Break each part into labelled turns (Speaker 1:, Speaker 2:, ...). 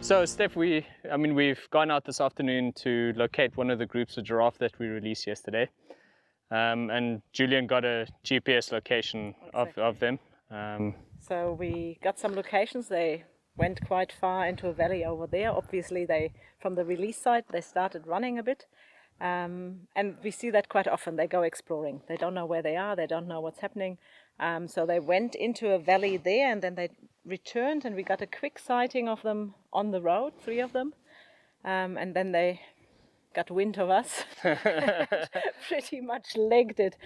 Speaker 1: So Steph, we've gone out this afternoon to locate one of the groups of giraffe that we released yesterday. And Julian got a GPS location of them.
Speaker 2: So we got some locations. They went quite far into a valley over there. Obviously, from the release site, they started running a bit. And we see that quite often. They go exploring. They don't know where they are. They don't know what's happening. So they went into a valley there, and then they returned, and we got a quick sighting of them on the road, 3 of them. And then they got wind of us, pretty much legged it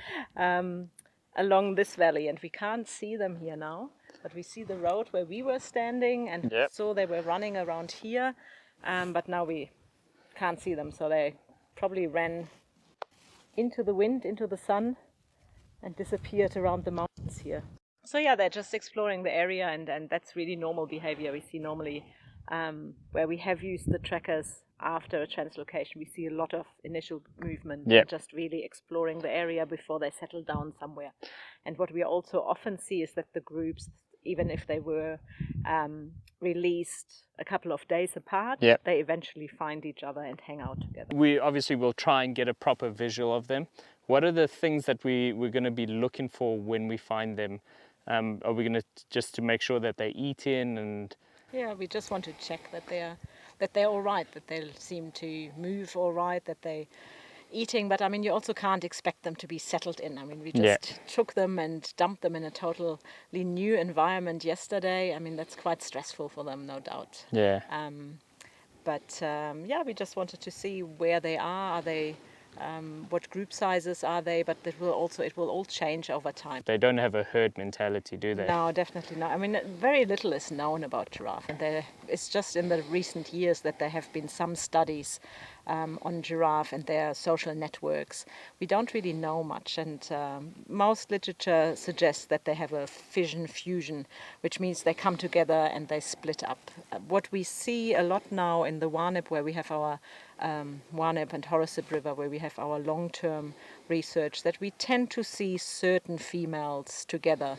Speaker 2: along this valley. And we can't see them here now, but we see the road where we were standing, and saw they were running around here. But now we can't see them, so they probably ran into the wind, into the sun, and disappeared around the mountains here. So yeah, they're just exploring the area, and that's really normal behavior. We see normally where we have used the trackers after a translocation, we see a lot of initial movement, just really exploring the area before they settle down somewhere. And what we also often see is that the groups, even if they were released a couple of days apart, they eventually find each other and hang out together.
Speaker 1: We obviously will try and get a proper visual of them. What are the things that we're going to be looking for when we find them? Are we going to just to make sure that they eat in and?
Speaker 2: Yeah, we just want to check that they're all right, that they seem to move all right, that they're eating. But I mean, you also can't expect them to be settled in. I mean, we just took them and dumped them in a totally new environment yesterday. I mean, that's quite stressful for them, no doubt.
Speaker 1: Yeah.
Speaker 2: We just wanted to see where they are. Are they? What group sizes are they? But it will all change over time.
Speaker 1: They don't have a herd mentality, do they?
Speaker 2: No, definitely not. I mean, very little is known about giraffe, and it's just in the recent years that there have been some studies on giraffe and their social networks. We don't really know much, and most literature suggests that they have a fission-fusion, which means they come together and they split up. What we see a lot now in the Warnep, where we have our Warnep and Horsesip River, where we have our long-term research, that we tend to see certain females together,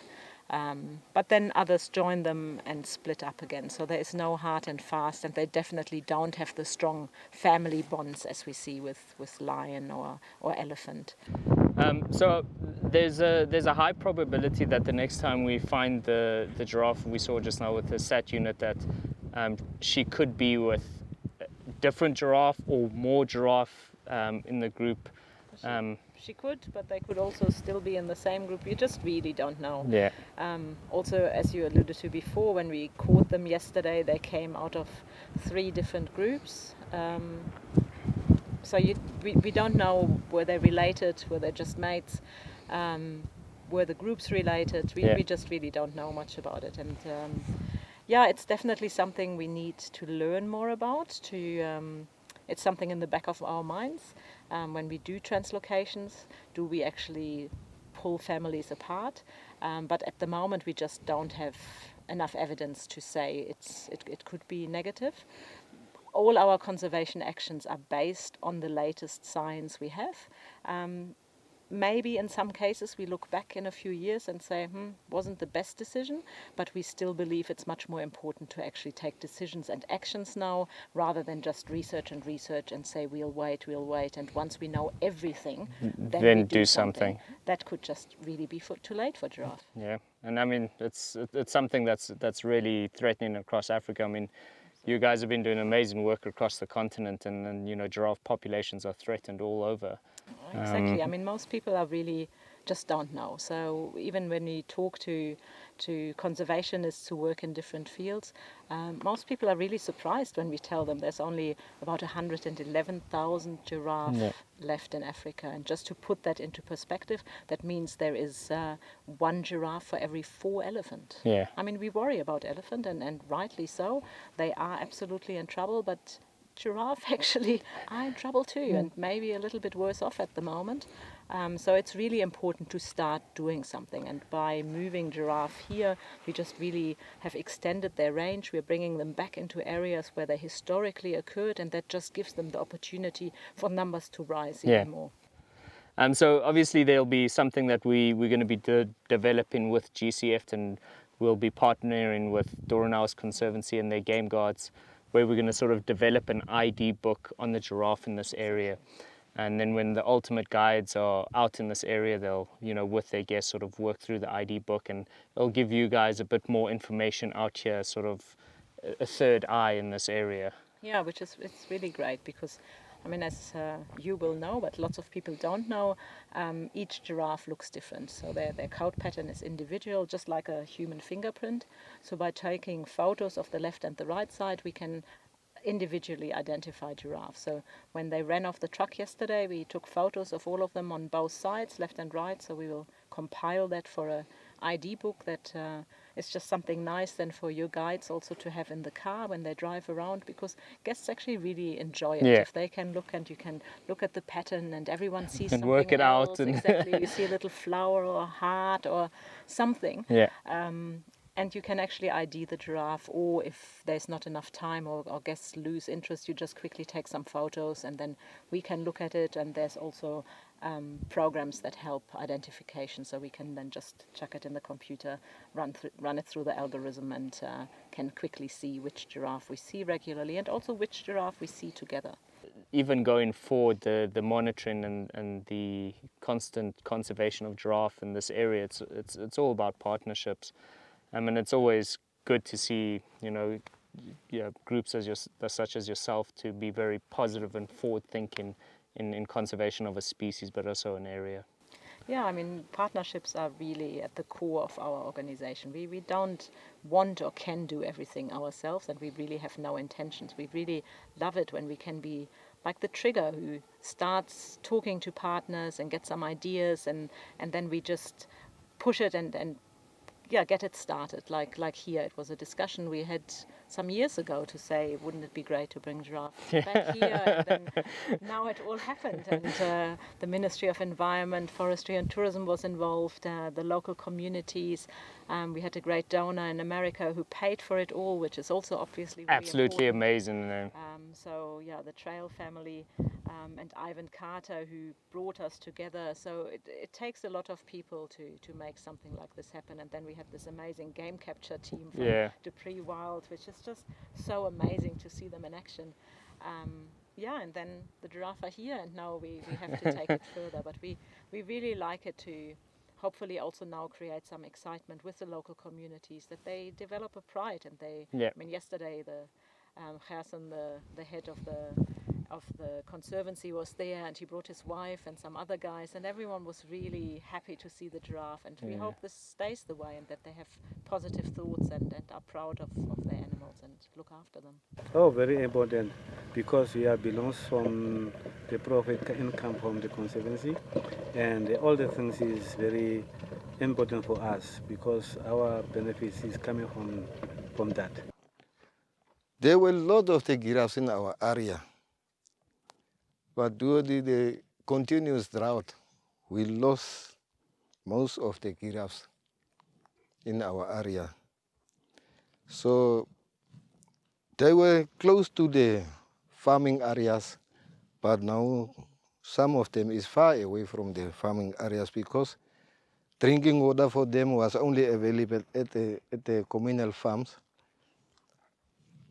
Speaker 2: but then others join them and split up again. So there is no hard and fast, and they definitely don't have the strong family bonds as we see with lion or elephant.
Speaker 1: So there's a high probability that the next time we find the giraffe we saw just now with the SAT unit, that she could be with different giraffe or more giraffe in the group.
Speaker 2: She could, but they could also still be in the same group. You just really don't know.
Speaker 1: Yeah.
Speaker 2: Also, as you alluded to before, when we caught them yesterday, they came out of 3 different groups. So we don't know, were they related, were they just mates, were the groups related? We just really don't know much about it. And it's definitely something we need to learn more about. It's something in the back of our minds. When we do translocations, do we actually pull families apart? But at the moment, we just don't have enough evidence to say it could be negative. All our conservation actions are based on the latest science we have. Maybe in some cases we look back in a few years and say, wasn't the best decision, but we still believe it's much more important to actually take decisions and actions now, rather than just research and say we'll wait, and once we know everything, then we do something. That could just really be too late for giraffe.
Speaker 1: Yeah, and I mean, it's something that's really threatening across Africa. I mean, you guys have been doing amazing work across the continent, and giraffe populations are threatened all over.
Speaker 2: Exactly. I mean, most people are really just don't know. So even when we talk to conservationists who work in different fields, most people are really surprised when we tell them there's only about 111,000 giraffe left in Africa. And just to put that into perspective, that means there is 1 giraffe for every 4 elephant.
Speaker 1: Yeah.
Speaker 2: I mean, we worry about elephant, and rightly so. They are absolutely in trouble, but giraffe actually are in trouble too, and maybe a little bit worse off at the moment. So it's really important to start doing something, and by moving giraffe here, we just really have extended their range. We're bringing them back into areas where they historically occurred, and that just gives them the opportunity for numbers to rise even more.
Speaker 1: So obviously there'll be something that we're going to be developing with GCF, and we'll be partnering with Doornhouse Conservancy and their game guards where we're going to sort of develop an ID book on the giraffe in this area. And then when the ultimate guides are out in this area, they'll, with their guests, sort of work through the ID book, and it'll give you guys a bit more information out here, sort of a third eye in this area.
Speaker 2: Yeah, it's really great because, I mean, as you will know, but lots of people don't know, each giraffe looks different. So their coat pattern is individual, just like a human fingerprint. So by taking photos of the left and the right side, we can individually identify giraffes. So when they ran off the truck yesterday, we took photos of all of them on both sides, left and right. So we will compile that for a ID book that is just something nice then for your guides also to have in the car when they drive around, because guests actually really enjoy it.
Speaker 1: Yeah.
Speaker 2: If they can look and you can look at the pattern and everyone sees
Speaker 1: and
Speaker 2: something
Speaker 1: work it
Speaker 2: else.
Speaker 1: out. And
Speaker 2: Exactly, you see a little flower or a heart or something.
Speaker 1: Yeah.
Speaker 2: And you can actually ID the giraffe, or if there's not enough time or guests lose interest, you just quickly take some photos and then we can look at it. And there's also programs that help identification, so we can then just check it in the computer, run it through the algorithm, and can quickly see which giraffe we see regularly and also which giraffe we see together.
Speaker 1: Even going forward, the monitoring and the constant conservation of giraffe in this area, it's all about partnerships. I mean, it's always good to see, groups such as yourself to be very positive and forward-thinking in conservation of a species, but also an area.
Speaker 2: Yeah, I mean, partnerships are really at the core of our organization. We don't want or can do everything ourselves, and we really have no intentions. We really love it when we can be like the trigger who starts talking to partners and get some ideas, and then we just push it and get it started. Like here, it was a discussion we had some years ago to say, wouldn't it be great to bring giraffe back here? And then now it all happened, and the Ministry of Environment, Forestry and Tourism was involved, the local communities. We had a great donor in America who paid for it all, which is also obviously really
Speaker 1: absolutely
Speaker 2: important.
Speaker 1: Amazing.
Speaker 2: So yeah, the Trail family and Ivan Carter, who brought us together. So it takes a lot of people to make something like this happen. And then we had this amazing game capture team from Dupree Wild, which is just so amazing to see them in action. And then the giraffe are here, and now we have to take it further. But we really like it to hopefully also now create some excitement with the local communities, that they develop a pride. And I mean, yesterday the Gerson, the head of the conservancy, was there, and he brought his wife and some other guys, and everyone was really happy to see the giraffe. And we hope this stays the way, and that they have positive thoughts and are proud of their animals and look after them.
Speaker 3: Oh, very important, because we belongs from the profit income from the conservancy, and all the things is very important for us because our benefits is coming from that.
Speaker 4: There were a lot of the giraffes in our area, but due to the continuous drought, we lost most of the giraffes in our area. So they were close to the farming areas, but now some of them is far away from the farming areas because drinking water for them was only available at the communal farms.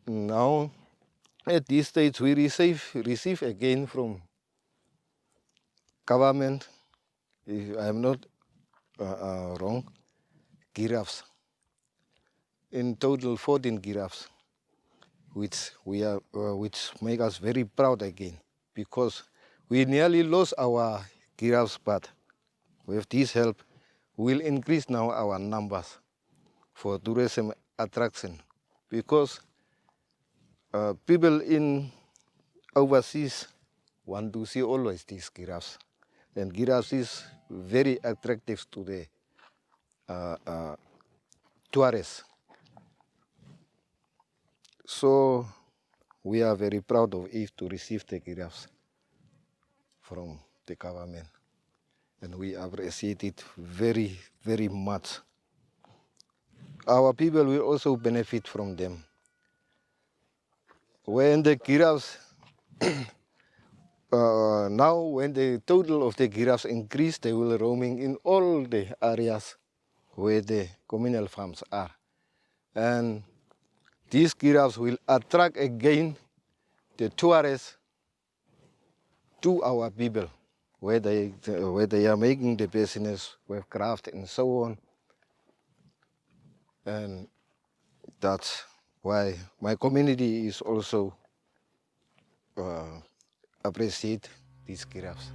Speaker 4: Now, at this stage, we receive again from government, if I'm not wrong, giraffes. In total, 14 giraffes, which make us very proud again, because we nearly lost our giraffes, but with this help, we'll increase now our numbers for tourism attraction, because people in overseas want to see always these giraffes, and giraffes is very attractive to the tourists. So we are very proud of Eve to receive the giraffes from the government, and we appreciate it very, very much. Our people will also benefit from them. When the giraffes, now when the total of the giraffes increase, they will roaming in all the areas where the communal farms are. And these giraffes will attract again the tourists to our people, where they are making the business with craft and so on. And that's why my community is also appreciate these giraffes.